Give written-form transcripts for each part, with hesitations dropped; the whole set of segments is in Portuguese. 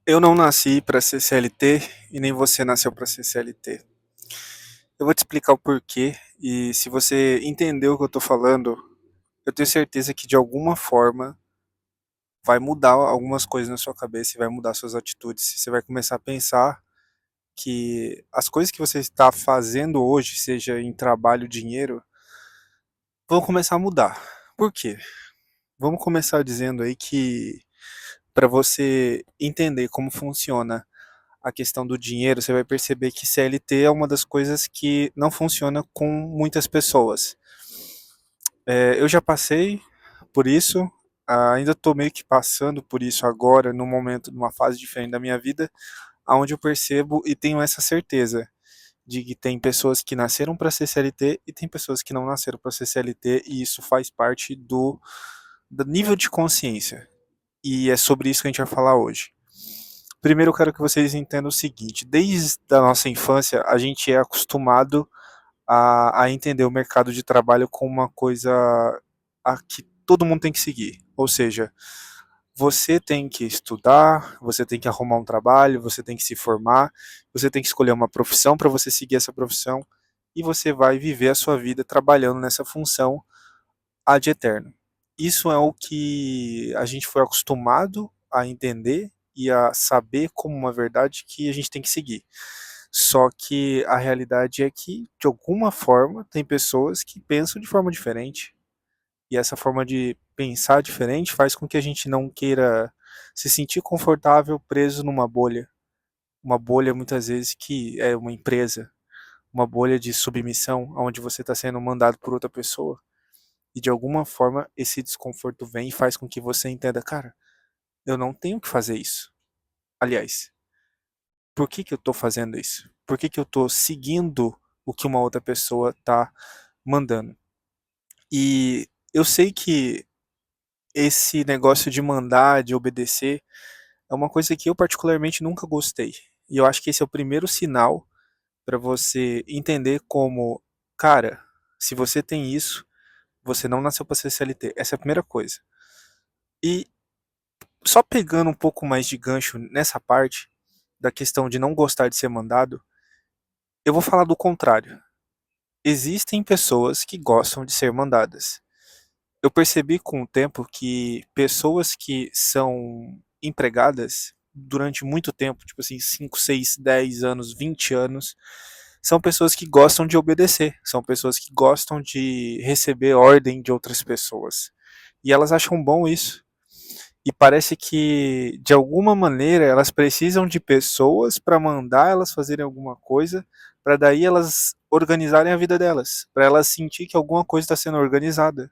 Eu não nasci para ser CLT e nem você nasceu para ser CLT. Eu vou te explicar o porquê e se você entendeu o que eu tô falando, eu tenho certeza que de alguma forma vai mudar algumas coisas na sua cabeça e vai mudar suas atitudes. Você vai começar a pensar que as coisas que você está fazendo hoje, seja em trabalho, dinheiro, vão começar a mudar. Por quê? Vamos começar dizendo aí que para você entender como funciona a questão do dinheiro, você vai perceber que CLT é uma das coisas que não funciona com muitas pessoas. Eu já passei por isso, ainda estou meio que passando por isso agora, num momento, numa fase diferente da minha vida, onde eu percebo e tenho essa certeza de que tem pessoas que nasceram para ser CLT e tem pessoas que não nasceram para ser CLT, e isso faz parte do nível de consciência. E é sobre isso que a gente vai falar hoje. Primeiro eu quero que vocês entendam o seguinte: desde a nossa infância a gente é acostumado a entender o mercado de trabalho como uma coisa a que todo mundo tem que seguir. Ou seja, você tem que estudar, você tem que arrumar um trabalho, você tem que se formar, você tem que escolher uma profissão para você seguir essa profissão e você vai viver a sua vida trabalhando nessa função ad eterno. Isso é o que a gente foi acostumado a entender e a saber como uma verdade que a gente tem que seguir. Só que a realidade é que, de alguma forma, tem pessoas que pensam de forma diferente. E essa forma de pensar diferente faz com que a gente não queira se sentir confortável preso numa bolha. Uma bolha, muitas vezes, que é uma empresa. Uma bolha de submissão, onde você está sendo mandado por outra pessoa. E de alguma forma esse desconforto vem e faz com que você entenda, cara, eu não tenho que fazer isso. Aliás, por que que eu tô fazendo isso? Por que que eu tô seguindo o que uma outra pessoa tá mandando? E eu sei que esse negócio de mandar, de obedecer, é uma coisa que eu particularmente nunca gostei. E eu acho que esse é o primeiro sinal para você entender como, cara, se você tem isso, você não nasceu para ser CLT. Essa é a primeira coisa. E só pegando um pouco mais de gancho nessa parte da questão de não gostar de ser mandado, eu vou falar do contrário. Existem pessoas que gostam de ser mandadas. Eu percebi com o tempo que pessoas que são empregadas durante muito tempo, tipo assim, 5, 6, 10 anos, 20 anos, são pessoas que gostam de obedecer, são pessoas que gostam de receber ordem de outras pessoas. E elas acham bom isso. E parece que, de alguma maneira, elas precisam de pessoas para mandar elas fazerem alguma coisa, para daí elas organizarem a vida delas, para elas sentir que alguma coisa está sendo organizada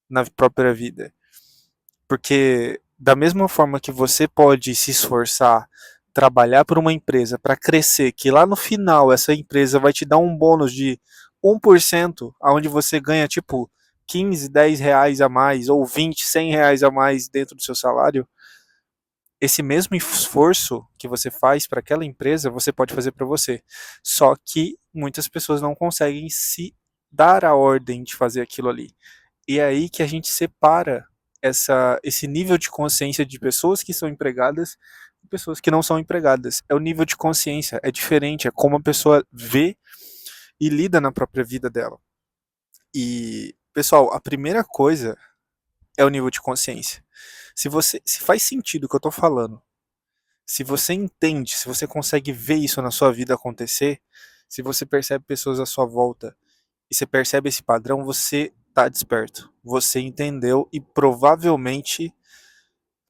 na própria vida. Porque, da mesma forma que você pode se esforçar, trabalhar por uma empresa para crescer, que lá no final essa empresa vai te dar um bônus de 1%, onde você ganha tipo 15, 10 reais a mais, ou 20, 100 reais a mais dentro do seu salário, esse mesmo esforço que você faz para aquela empresa, você pode fazer para você. Só que muitas pessoas não conseguem se dar a ordem de fazer aquilo ali. E é aí que a gente separa esse nível de consciência de pessoas que são empregadas e pessoas que não são empregadas. É o nível de consciência, é diferente, é como a pessoa vê e lida na própria vida dela. E, pessoal, a primeira coisa é o nível de consciência. Se faz sentido o que eu estou falando, se você entende, se você consegue ver isso na sua vida acontecer, se você percebe pessoas à sua volta e você percebe esse padrão, você está desperto. Você entendeu e provavelmente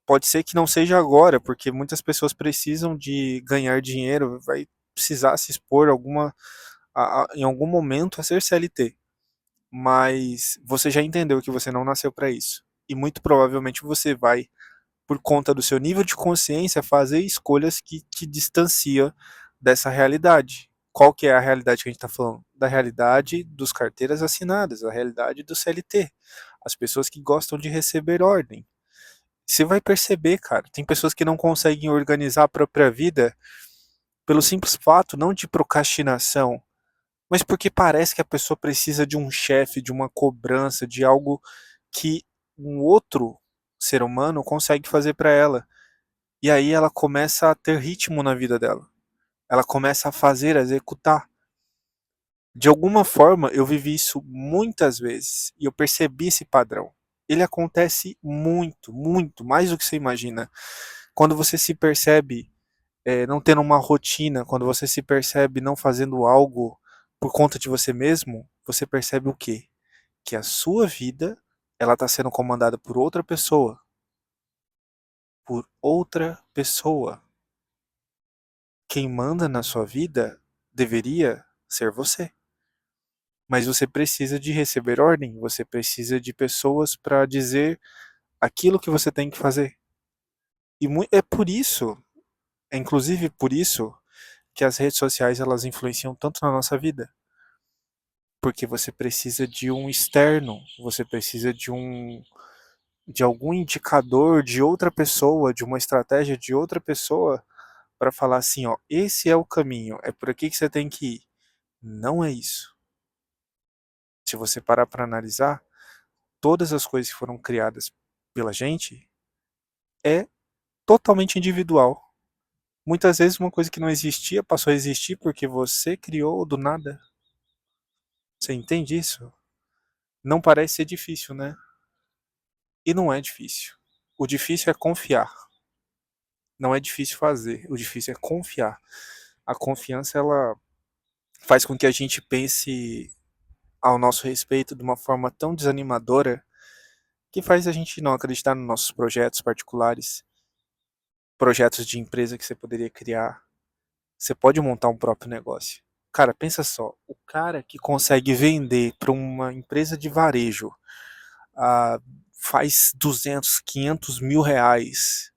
pode ser que não seja agora, porque muitas pessoas precisam de ganhar dinheiro, vai precisar se expor em algum momento a ser CLT. Mas você já entendeu que você não nasceu para isso. E muito provavelmente você vai, por conta do seu nível de consciência, fazer escolhas que te distanciam dessa realidade. Qual que é a realidade que a gente está falando? Da realidade dos carteiras assinadas, a realidade do CLT. As pessoas que gostam de receber ordem. Você vai perceber, cara, tem pessoas que não conseguem organizar a própria vida pelo simples fato, não de procrastinação, mas porque parece que a pessoa precisa de um chefe, de uma cobrança, de algo que um outro ser humano consegue fazer para ela. E aí ela começa a ter ritmo na vida dela. Ela começa a fazer, a executar. De alguma forma, eu vivi isso muitas vezes e eu percebi esse padrão. Ele acontece muito, muito, mais do que você imagina. Quando você se percebe não tendo uma rotina, quando você se percebe não fazendo algo por conta de você mesmo, você percebe o quê? Que a sua vida ela está sendo comandada por outra pessoa, por outra pessoa. Quem manda na sua vida deveria ser você. Mas você precisa de receber ordem, você precisa de pessoas para dizer aquilo que você tem que fazer. E é por isso, é inclusive por isso, que as redes sociais elas influenciam tanto na nossa vida. Porque você precisa de um externo, você precisa de algum indicador de outra pessoa, de uma estratégia de outra pessoa para falar assim, ó, esse é o caminho, é por aqui que você tem que ir. Não é isso. Se você parar para analisar, todas as coisas que foram criadas pela gente é totalmente individual. Muitas vezes uma coisa que não existia passou a existir porque você criou do nada. Você entende isso? Não parece ser difícil, né? E não é difícil. O difícil é confiar. Não é difícil fazer. O difícil é confiar. A confiança ela faz com que a gente pense ao nosso respeito de uma forma tão desanimadora que faz a gente não acreditar nos nossos projetos particulares, projetos de empresa que você poderia criar. Você pode montar um próprio negócio. Cara, pensa só, o cara que consegue vender para uma empresa de varejo faz 200, 500 mil reais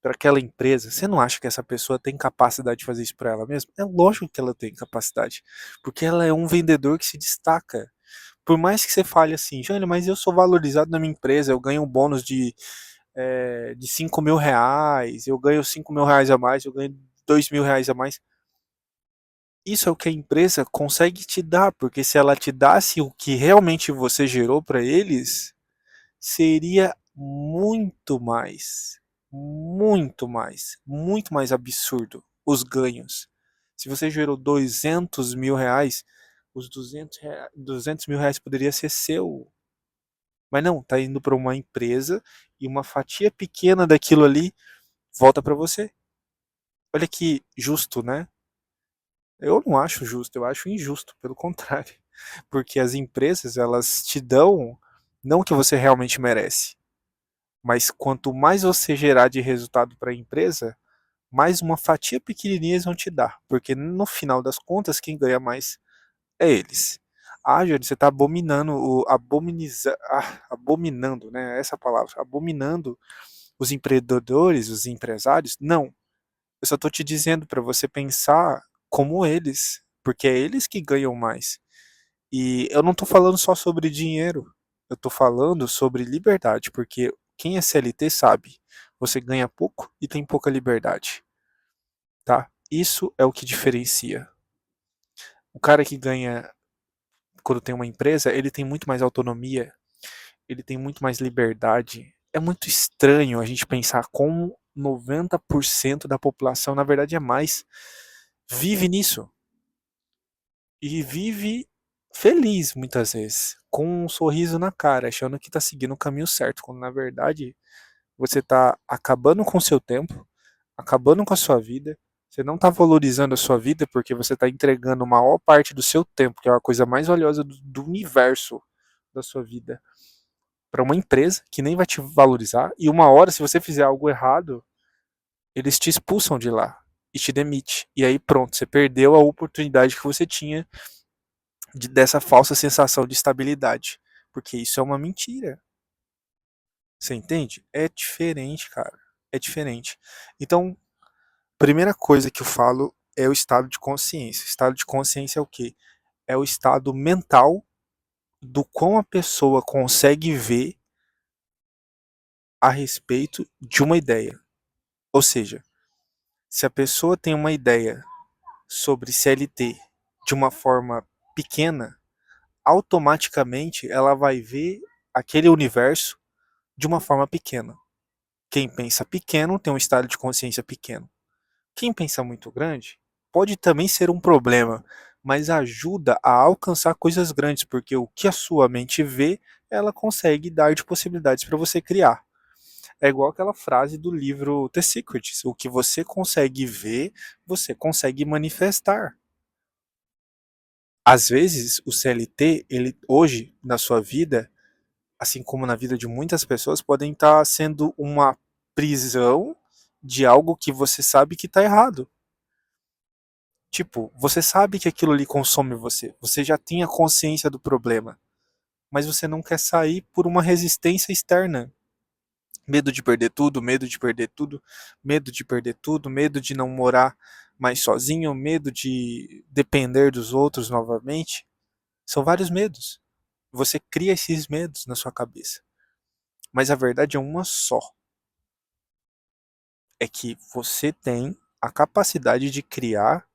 para aquela empresa, você não acha que essa pessoa tem capacidade de fazer isso para ela mesma? É lógico que ela tem capacidade, porque ela é um vendedor que se destaca. Por mais que você fale assim, Jânio, mas eu sou valorizado na minha empresa, eu ganho um bônus de 5 mil reais, eu ganho 5 mil reais a mais, eu ganho 2 mil reais a mais. Isso é o que a empresa consegue te dar, porque se ela te desse o que realmente você gerou para eles, seria muito mais absurdo os ganhos. Se você gerou 200 mil reais, os 200 mil reais poderia ser seu. Mas não, tá indo para uma empresa e uma fatia pequena daquilo ali volta para você. Olha que justo, né? Eu não acho justo, eu acho injusto, pelo contrário. Porque as empresas, elas te dão não o que você realmente merece, mas quanto mais você gerar de resultado para a empresa, mais uma fatia pequenininha eles vão te dar. Porque no final das contas, quem ganha mais é eles. Ah, Júlio, você está abominando, abominando, né? Essa palavra, abominando os empreendedores, os empresários. Não, eu só estou te dizendo para você pensar como eles, porque é eles que ganham mais. E eu não estou falando só sobre dinheiro, eu estou falando sobre liberdade, porque quem é CLT sabe, você ganha pouco e tem pouca liberdade, tá? Isso é o que diferencia. O cara que ganha quando tem uma empresa, ele tem muito mais autonomia, ele tem muito mais liberdade. É muito estranho a gente pensar como 90% da população, na verdade é mais, vive nisso. E vive feliz muitas vezes, com um sorriso na cara, achando que está seguindo o caminho certo, quando na verdade você está acabando com o seu tempo, acabando com a sua vida, você não está valorizando a sua vida porque você está entregando a maior parte do seu tempo, que é a coisa mais valiosa do universo da sua vida, para uma empresa que nem vai te valorizar, e uma hora, se você fizer algo errado, eles te expulsam de lá e te demite. E aí pronto, você perdeu a oportunidade que você tinha dessa falsa sensação de estabilidade. Porque isso é uma mentira. Você entende? É diferente, cara. É diferente. Então, primeira coisa que eu falo é o estado de consciência. O estado de consciência é o quê? É o estado mental do quão a pessoa consegue ver a respeito de uma ideia. Ou seja, se a pessoa tem uma ideia sobre CLT de uma forma pequena, automaticamente ela vai ver aquele universo de uma forma pequena. Quem pensa pequeno tem um estado de consciência pequeno. Quem pensa muito grande pode também ser um problema, mas ajuda a alcançar coisas grandes, porque o que a sua mente vê, ela consegue dar de possibilidades para você criar. É igual aquela frase do livro The Secret: o que você consegue ver, você consegue manifestar. Às vezes, o CLT, ele hoje na sua vida, assim como na vida de muitas pessoas, podem estar sendo uma prisão de algo que você sabe que está errado. Tipo, você sabe que aquilo ali consome você, você já tem a consciência do problema, mas você não quer sair por uma resistência externa. Medo de perder tudo, medo de perder tudo, medo de perder tudo, medo de não morar mais sozinho, medo de depender dos outros novamente. São vários medos. Você cria esses medos na sua cabeça. Mas a verdade é uma só. É que você tem a capacidade de criar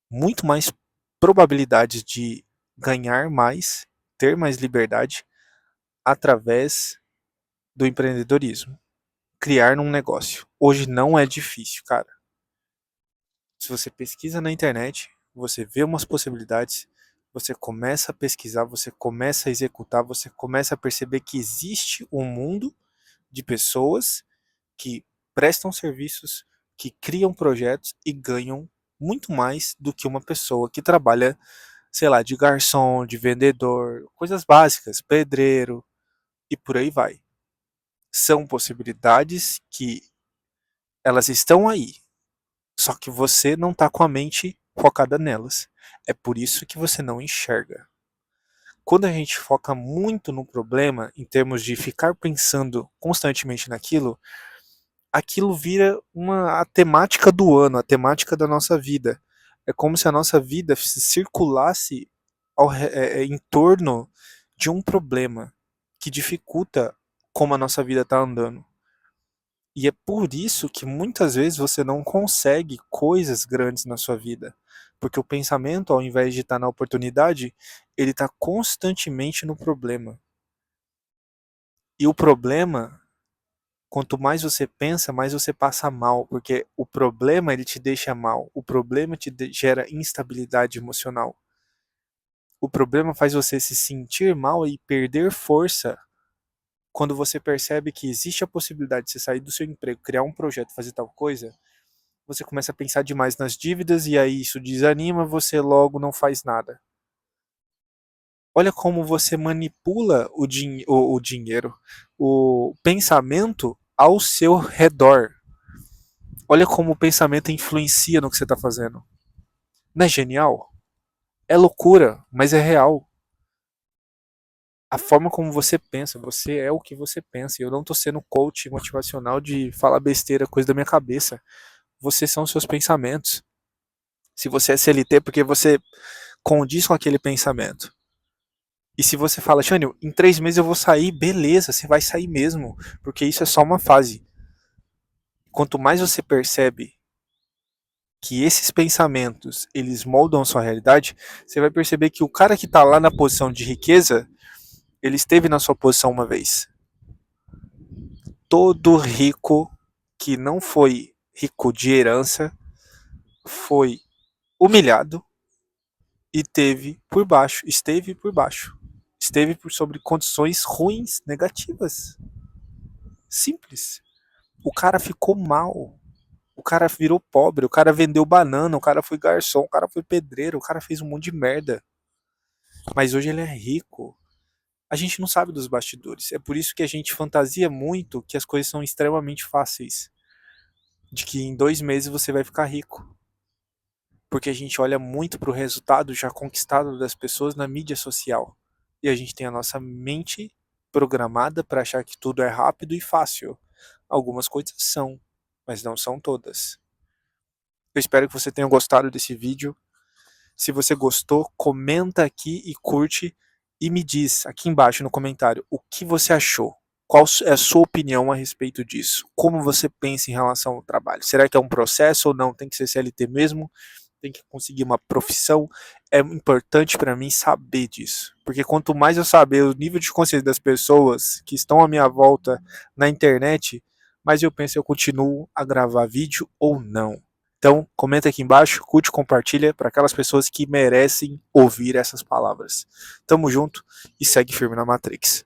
muito mais probabilidades de ganhar mais, ter mais liberdade através do empreendedorismo. Criar num negócio. Hoje não é difícil, cara. Se você pesquisa na internet, você vê umas possibilidades, você começa a pesquisar, você começa a executar, você começa a perceber que existe um mundo de pessoas que prestam serviços, que criam projetos e ganham muito mais do que uma pessoa que trabalha, sei lá, de garçom, de vendedor, coisas básicas, pedreiro e por aí vai. São possibilidades que elas estão aí, só que você não está com a mente focada nelas. É por isso que você não enxerga. Quando a gente foca muito no problema, em termos de ficar pensando constantemente naquilo, aquilo vira a temática do ano, a temática da nossa vida. É como se a nossa vida circulasse em torno de um problema que dificulta como a nossa vida está andando. E é por isso que muitas vezes você não consegue coisas grandes na sua vida. Porque o pensamento, ao invés de estar na oportunidade, ele está constantemente no problema. E o problema, quanto mais você pensa, mais você passa mal. Porque o problema, ele te deixa mal. O problema gera instabilidade emocional. O problema faz você se sentir mal e perder força quando você percebe que existe a possibilidade de você sair do seu emprego, criar um projeto, fazer tal coisa. Você começa a pensar demais nas dívidas e aí isso desanima, você logo não faz nada. Olha como você manipula o dinheiro, o pensamento ao seu redor. Olha como o pensamento influencia no que você está fazendo. Não é genial? É loucura, mas é real. A forma como você é o que você pensa. E eu não estou sendo coach motivacional de falar besteira, coisa da minha cabeça. Vocês são seus pensamentos. Se você é CLT, porque você condiz com aquele pensamento. E se você fala, Jânio, em 3 meses eu vou sair, beleza, você vai sair mesmo, porque isso é só uma fase. Quanto mais você percebe que esses pensamentos, eles moldam a sua realidade, você vai perceber que o cara que está lá na posição de riqueza, ele esteve na sua posição uma vez. Todo rico que não foi rico de herança foi humilhado e esteve por baixo. Esteve por sobre condições ruins, negativas. Simples. O cara ficou mal. O cara virou pobre, o cara vendeu banana, o cara foi garçom, o cara foi pedreiro, o cara fez um monte de merda. Mas hoje ele é rico. A gente não sabe dos bastidores. É por isso que a gente fantasia muito que as coisas são extremamente fáceis. De que em 2 meses você vai ficar rico. Porque a gente olha muito para o resultado já conquistado das pessoas na mídia social. E a gente tem a nossa mente programada para achar que tudo é rápido e fácil. Algumas coisas são, mas não são todas. Eu espero que você tenha gostado desse vídeo. Se você gostou, comenta aqui e curte e me diz aqui embaixo no comentário o que você achou. Qual é a sua opinião a respeito disso? Como você pensa em relação ao trabalho? Será que é um processo ou não? Tem que ser CLT mesmo? Tem que conseguir uma profissão? É importante para mim saber disso. Porque quanto mais eu saber o nível de consciência das pessoas que estão à minha volta na internet, mas eu penso eu continuo a gravar vídeo ou não. Então, comenta aqui embaixo, curte, compartilha para aquelas pessoas que merecem ouvir essas palavras. Tamo junto e segue firme na Matrix.